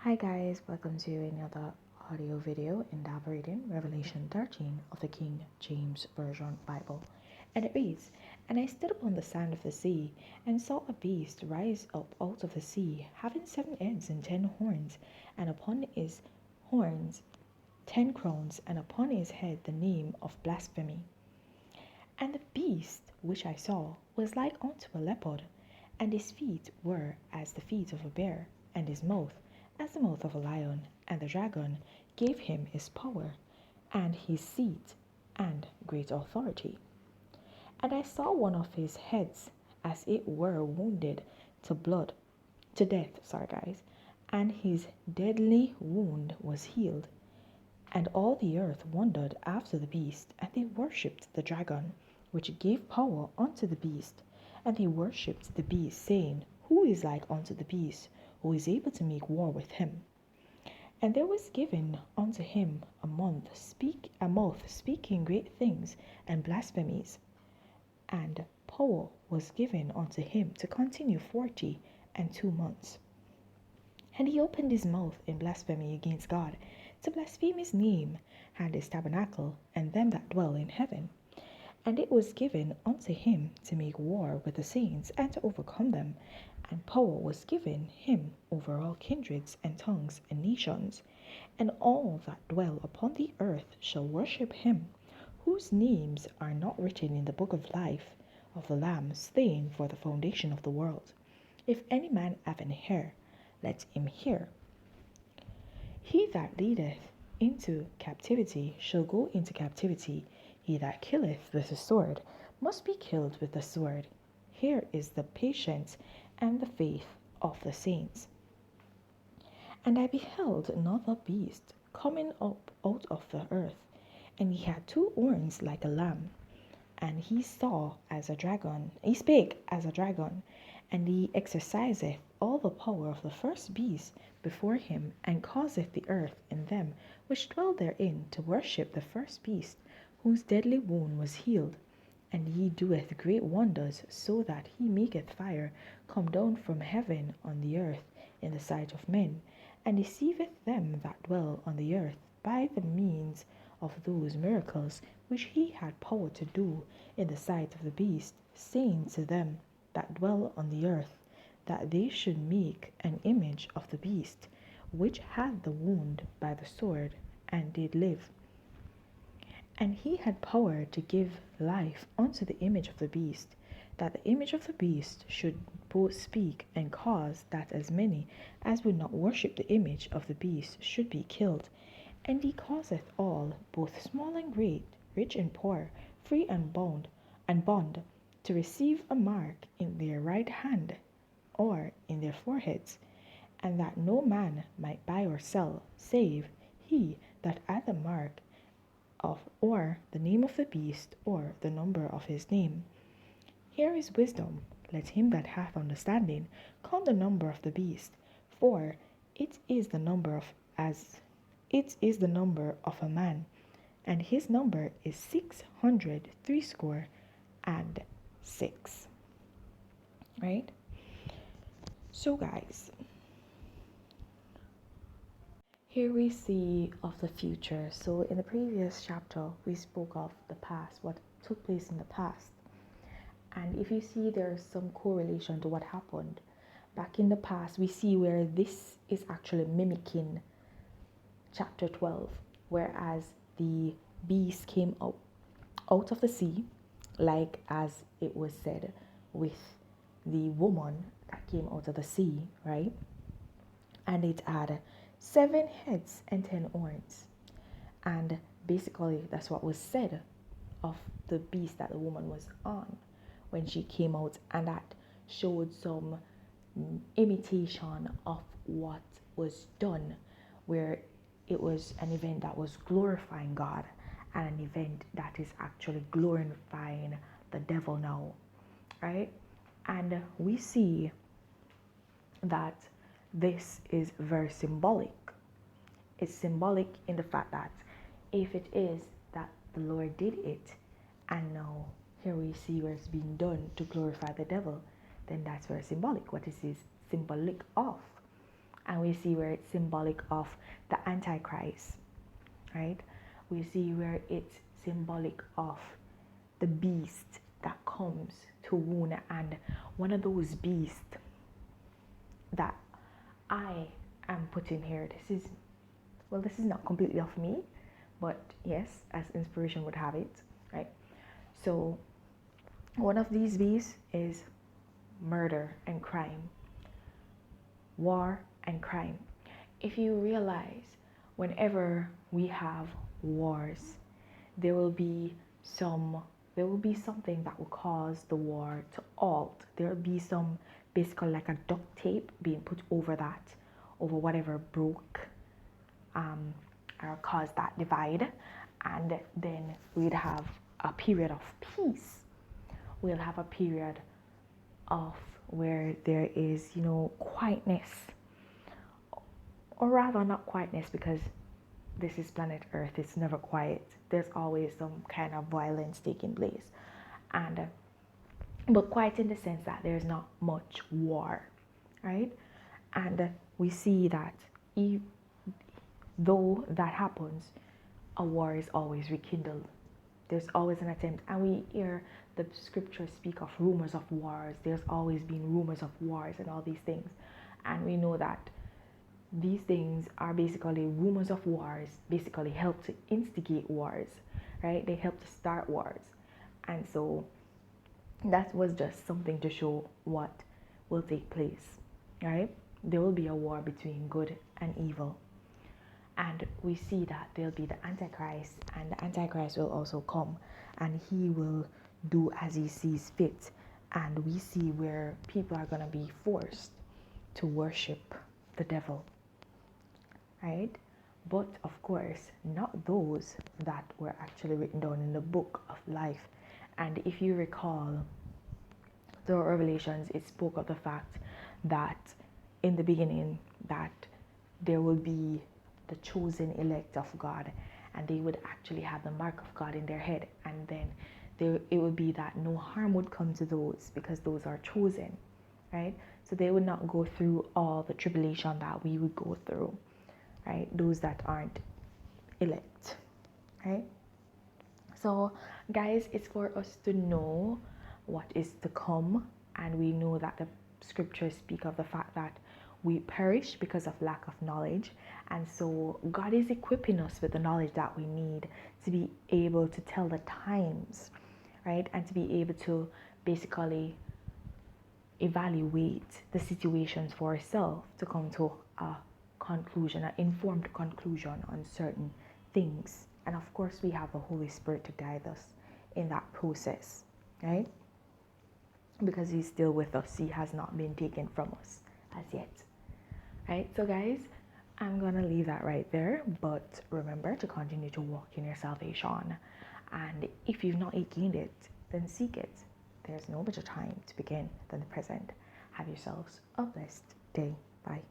Hi guys, welcome to another audio video in that reading Revelation 13 of the King James Version Bible. And it reads, "And I stood upon the sand of the sea, and saw a beast rise up out of the sea, having 7 heads and 10 horns, and upon his horns 10 crowns, and upon his head the name of blasphemy. And the beast which I saw was like unto a leopard, and his feet were as the feet of a bear, and his mouth as the mouth of a lion. And the dragon gave him his power, and his seat, and great authority. And I saw one of his heads as it were wounded to death, and his deadly wound was healed. And all the earth wondered after the beast, and they worshipped the dragon, which gave power unto the beast. And they worshipped the beast, saying, Who is like unto the beast, who is able to make war with him? And there was given unto him a mouth speaking great things and blasphemies. And power was given unto him to continue 40 and 2 months. And he opened his mouth in blasphemy against God, to blaspheme his name, and his tabernacle, and them that dwell in heaven. And it was given unto him to make war with the saints, and to overcome them. And power was given him over all kindreds, and tongues, and nations. And all that dwell upon the earth shall worship him, whose names are not written in the book of life of the Lamb slain for the foundation of the world. If any man have an ear, let him hear. He that leadeth into captivity shall go into captivity. He that killeth with the sword must be killed with the sword. Here is the patience and the faith of the saints. And I beheld another beast coming up out of the earth, and he had 2 horns like a lamb, and he spake as a dragon, and he exerciseth all the power of the first beast before him, and causeth the earth and them which dwell therein to worship the first beast, whose deadly wound was healed. And he doeth great wonders, so that he maketh fire come down from heaven on the earth in the sight of men, and deceiveth them that dwell on the earth by the means of those miracles which he had power to do in the sight of the beast, saying to them that dwell on the earth, that they should make an image of the beast, which had the wound by the sword, and did live. And he had power to give life unto the image of the beast, that the image of the beast should both speak, and cause that as many as would not worship the image of the beast should be killed. And he causeth all, both small and great, rich and poor, free and bond, to receive a mark in their right hand or in their foreheads, and that no man might buy or sell, save he that had the mark of or the name of the beast, or the number of his name. Here is wisdom. Let him that hath understanding count the number of the beast, for it is the number of a man, and his number is 666. Right? So guys, here we see of the future. So in the previous chapter, we spoke of the past, what took place in the past. And if you see, there's some correlation to what happened back in the past. We see where this is actually mimicking chapter 12, whereas the beast came out of the sea, like as it was said with the woman that came out of the sea, right? And it had 7 heads and 10 horns. And basically, that's what was said of the beast that the woman was on when she came out, and that showed some imitation of what was done, where it was an event that was glorifying God, and an event that is actually glorifying the devil now, right? And we see that this is very symbolic. It's symbolic in the fact that if it is that the Lord did it, and now here we see where it's being done to glorify the devil, then that's very symbolic. What is this symbolic of? And we see where it's symbolic of the Antichrist, right? We see where it's symbolic of the beast that comes to wound. And one of those beasts that I am putting here, this is not completely of me, but yes, as inspiration would have it, right? So one of these beasts is murder and crime, war and crime. If you realize, whenever we have wars, there will be something that will cause the war to halt. There will be some, basically like a duct tape being put over that, over whatever broke or caused that divide, and then we'd have a period of peace. We'll have a period of where there is, quietness, or rather not quietness, because this is planet Earth, it's never quiet. There's always some kind of violence taking place, and but quiet in the sense that there's not much war, right? And we see that though that happens, a war is always rekindled. There's always an attempt, and we hear the scriptures speak of rumors of wars. There's always been rumors of wars and all these things, and we know that these things are basically rumors of wars, basically help to instigate wars, right? They help to start wars. And so that was just something to show what will take place, right? There will be a war between good and evil. And we see that there'll be the Antichrist, and the Antichrist will also come, and he will do as he sees fit. And we see where people are going to be forced to worship the devil, right? But of course, not those that were actually written down in the book of life. And if you recall, the Revelations, it spoke of the fact that in the beginning that there will be the chosen elect of God, and they would actually have the mark of God in their head, and then it would be that no harm would come to those, because those are chosen, right? So they would not go through all the tribulation that we would go through, right? Those that aren't elect, right? So guys, it's for us to know what is to come, and we know that the scriptures speak of the fact that we perish because of lack of knowledge. And so God is equipping us with the knowledge that we need to be able to tell the times, right? And to be able to basically evaluate the situations for ourselves, to come to a conclusion, an informed conclusion on certain things. And of course, we have the Holy Spirit to guide us in that process, right? Because He's still with us. He has not been taken from us as yet, right? So guys, I'm gonna leave that right there, but remember to continue to walk in your salvation. And if you've not yet gained it, then seek it. There's no better time to begin than the present. Have yourselves a blessed day. Bye.